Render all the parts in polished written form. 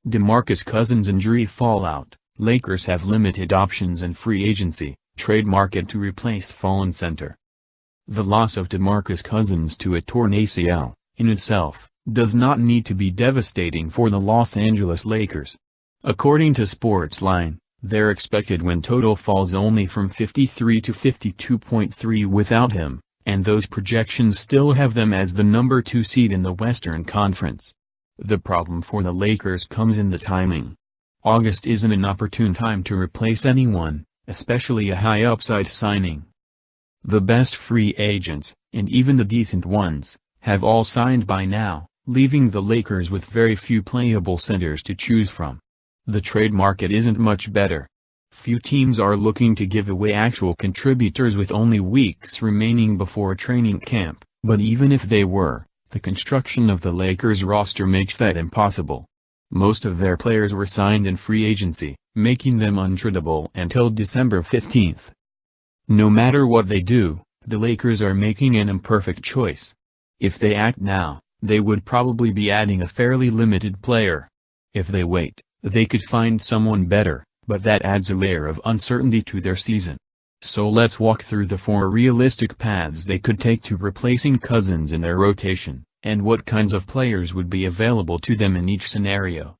DeMarcus Cousins injury fallout. Lakers have limited options in free agency, trade market to replace fallen center. The loss of DeMarcus Cousins to a torn ACL, in itself, does not need to be devastating for the Los Angeles Lakers. According to SportsLine, their expected win total falls only from 53 to 52.3 without him, and those projections still have them as the number 2 seed in the Western Conference. The problem for the Lakers comes in the timing. August isn't an opportune time to replace anyone, especially a high-upside signing. The best free agents, and even the decent ones, have all signed by now, leaving the Lakers with very few playable centers to choose from. The trade market isn't much better. Few teams are looking to give away actual contributors with only weeks remaining before training camp, but even if they were, the construction of the Lakers roster makes that impossible. Most of their players were signed in free agency, making them untradeable until December 15th. No matter what they do, the Lakers are making an imperfect choice. If they act now, they would probably be adding a fairly limited player. If they wait, they could find someone better, but that adds a layer of uncertainty to their season. So let's walk through the 4 realistic paths they could take to replacing Cousins in their rotation, and what kinds of players would be available to them in each scenario.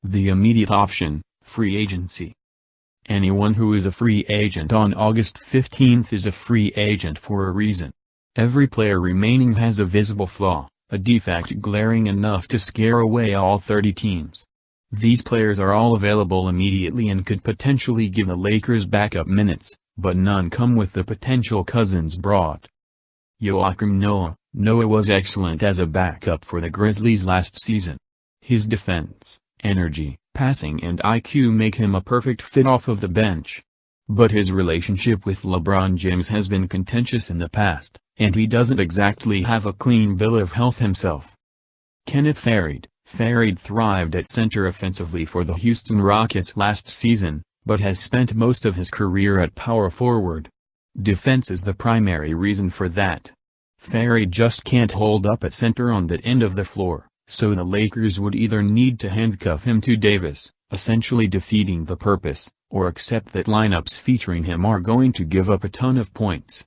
The immediate option, free agency. Anyone who is a free agent on August 15th is a free agent for a reason. Every player remaining has a visible flaw, a defect glaring enough to scare away all 30 teams. These players are all available immediately and could potentially give the Lakers backup minutes, but none come with the potential Cousins brought. Joakim Noah. Noah was excellent as a backup for the Grizzlies last season. His defense, energy, passing and IQ make him a perfect fit off of the bench. But his relationship with LeBron James has been contentious in the past, and he doesn't exactly have a clean bill of health himself. Kenneth Faried thrived at center offensively for the Houston Rockets last season, but has spent most of his career at power forward. Defense is the primary reason for that. Faried just can't hold up at center on that end of the floor, so the Lakers would either need to handcuff him to Davis, essentially defeating the purpose, or accept that lineups featuring him are going to give up a ton of points.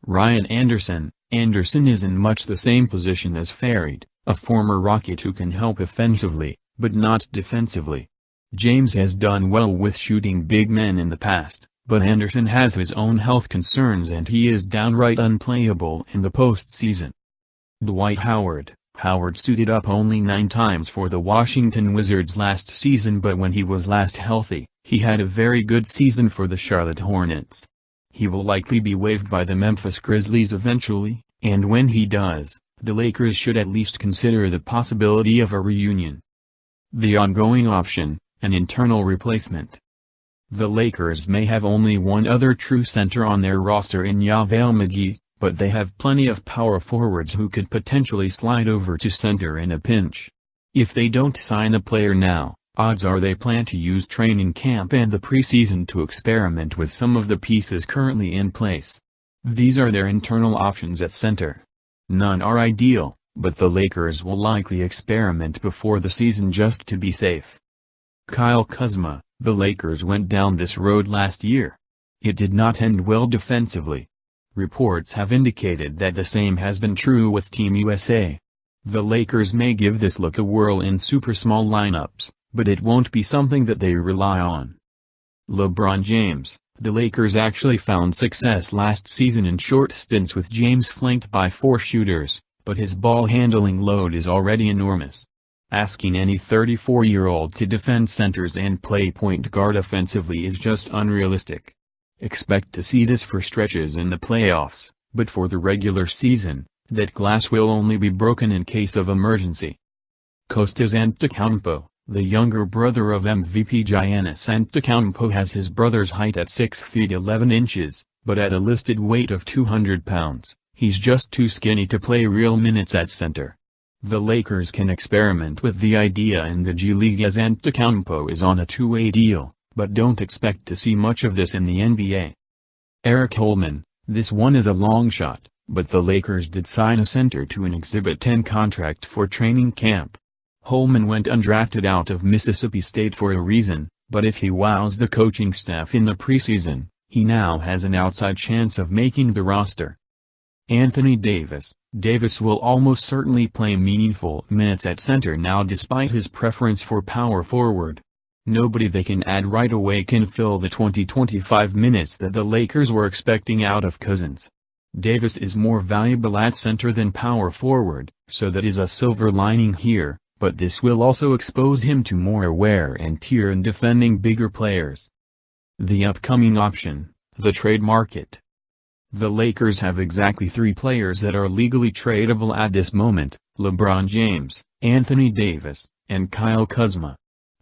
Ryan Anderson. Anderson is in much the same position as Faried, a former Rocket who can help offensively, but not defensively. James has done well with shooting big men in the past, but Anderson has his own health concerns and he is downright unplayable in the postseason. Dwight Howard. Howard suited up only 9 times for the Washington Wizards last season, but when he was last healthy, he had a very good season for the Charlotte Hornets. He will likely be waived by the Memphis Grizzlies eventually, and when he does, the Lakers should at least consider the possibility of a reunion. The ongoing option, an internal replacement. The Lakers may have only one other true center on their roster in JaVale McGee, but they have plenty of power forwards who could potentially slide over to center in a pinch. If they don't sign a player now, odds are they plan to use training camp and the preseason to experiment with some of the pieces currently in place. These are their internal options at center. None are ideal, but the Lakers will likely experiment before the season just to be safe. Kyle Kuzma. The Lakers went down this road last year. It did not end well defensively. Reports have indicated that the same has been true with Team USA. The Lakers may give this look a whirl in super small lineups, but it won't be something that they rely on. LeBron James. The Lakers actually found success last season in short stints with James flanked by 4 shooters, but his ball handling load is already enormous. Asking any 34-year-old to defend centers and play point guard offensively is just unrealistic. Expect to see this for stretches in the playoffs, but for the regular season, that glass will only be broken in case of emergency. Kostas Antetokounmpo. The younger brother of MVP Giannis Antetokounmpo has his brother's height at 6 feet 11 inches, but at a listed weight of 200 pounds, he's just too skinny to play real minutes at center. The Lakers can experiment with the idea in the G League as Antetokounmpo is on a 2-way deal, but don't expect to see much of this in the NBA. Eric Holman. This one is a long shot, but the Lakers did sign a center to an Exhibit 10 contract for training camp. Holman went undrafted out of Mississippi State for a reason, but if he wows the coaching staff in the preseason, he now has an outside chance of making the roster. Anthony Davis. Davis will almost certainly play meaningful minutes at center now despite his preference for power forward. Nobody they can add right away can fill the 20-25 minutes that the Lakers were expecting out of Cousins. Davis is more valuable at center than power forward, so that is a silver lining here, but this will also expose him to more wear and tear in defending bigger players. The upcoming option, the trade market. The Lakers have exactly 3 players that are legally tradable at this moment: LeBron James, Anthony Davis, and Kyle Kuzma.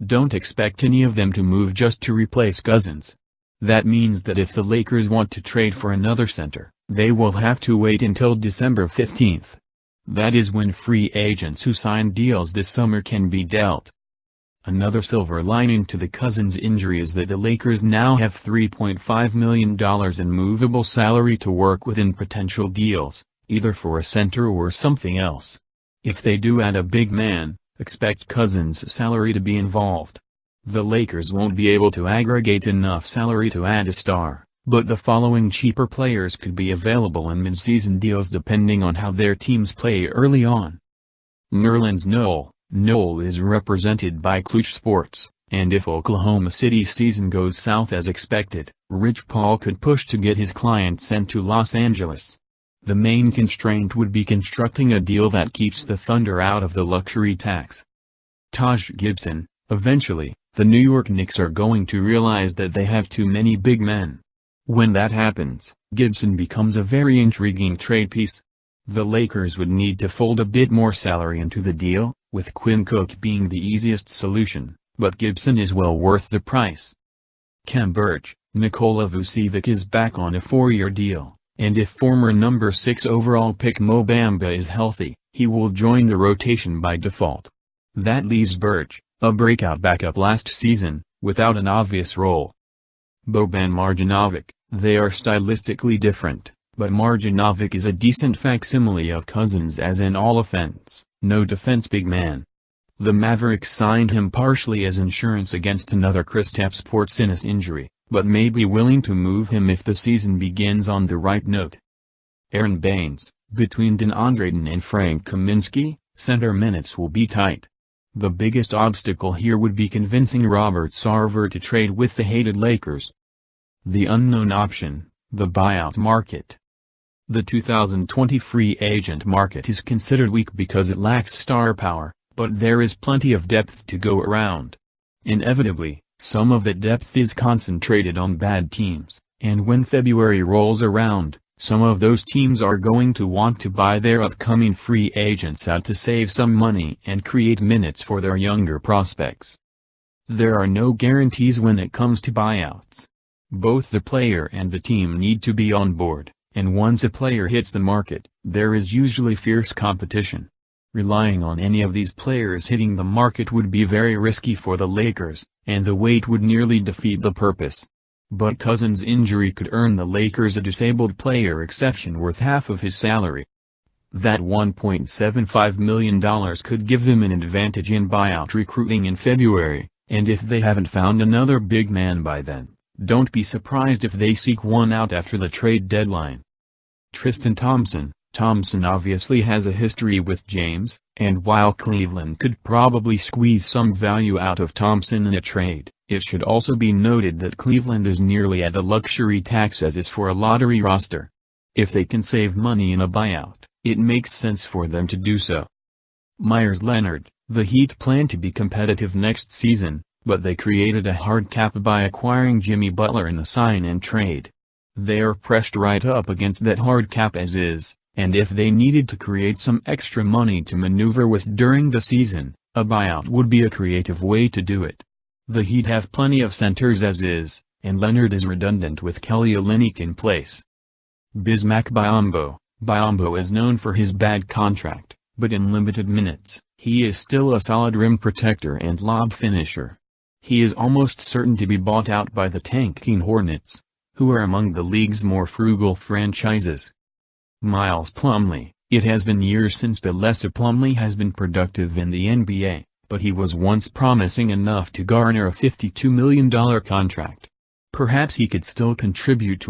Don't expect any of them to move just to replace Cousins. That means that if the Lakers want to trade for another center, they will have to wait until December 15th. That is when free agents who signed deals this summer can be dealt. Another silver lining to the Cousins injury is that the Lakers now have $3.5 million in movable salary to work with in potential deals, either for a center or something else. If they do add a big man, expect Cousins' salary to be involved. The Lakers won't be able to aggregate enough salary to add a star, but the following cheaper players could be available in mid-season deals depending on how their teams play early on. Nerlens Noel. Noel is represented by Clutch Sports, and if Oklahoma City's season goes south as expected, Rich Paul could push to get his client sent to Los Angeles. The main constraint would be constructing a deal that keeps the Thunder out of the luxury tax. Taj Gibson. Eventually, the New York Knicks are going to realize that they have too many big men. When that happens, Gibson becomes a very intriguing trade piece. The Lakers would need to fold a bit more salary into the deal, with Quinn Cook being the easiest solution, but Gibson is well worth the price. Khem Birch. Nikola Vucevic is back on a 4-year deal, and if former number 6 overall pick Mo Bamba is healthy, he will join the rotation by default. That leaves Birch, a breakout backup last season, without an obvious role. Boban Marjanovic. They are stylistically different, but Marjanovic is a decent facsimile of Cousins as an all-offense, no-defense big man. The Mavericks signed him partially as insurance against another Kristaps Porzingis injury, but may be willing to move him if the season begins on the right note. Aaron Baines. Between DeAndre Ayton and Frank Kaminsky, center minutes will be tight. The biggest obstacle here would be convincing Robert Sarver to trade with the hated Lakers. The unknown option, the buyout market. The 2020 free agent market is considered weak because it lacks star power, but there is plenty of depth to go around. Inevitably, some of that depth is concentrated on bad teams, and when February rolls around, some of those teams are going to want to buy their upcoming free agents out to save some money and create minutes for their younger prospects. There are no guarantees when it comes to buyouts. Both the player and the team need to be on board, and once a player hits the market, there is usually fierce competition. Relying on any of these players hitting the market would be very risky for the Lakers, and the wait would nearly defeat the purpose. But Cousins' injury could earn the Lakers a disabled player exception worth half of his salary. That $1.75 million could give them an advantage in buyout recruiting in February, and if they haven't found another big man by then, don't be surprised if they seek one out after the trade deadline. Tristan Thompson. Thompson obviously has a history with James, and while Cleveland could probably squeeze some value out of Thompson in a trade, it should also be noted that Cleveland is nearly at the luxury tax as is for a lottery roster. If they can save money in a buyout, it makes sense for them to do so. Myers Leonard. The Heat plan to be competitive next season, but they created a hard cap by acquiring Jimmy Butler in a sign-and-trade. They are pressed right up against that hard cap as is, and if they needed to create some extra money to maneuver with during the season, a buyout would be a creative way to do it. The Heat have plenty of centers as is, and Leonard is redundant with Kelly Olynyk in place. Bismack Biyombo. Biyombo is known for his bad contract, but in limited minutes, he is still a solid rim protector and lob finisher. He is almost certain to be bought out by the tanking Hornets, who are among the league's more frugal franchises. Miles Plumlee. It has been years since Bilesa Plumlee has been productive in the NBA, but he was once promising enough to garner a $52 million contract. Perhaps he could still contribute to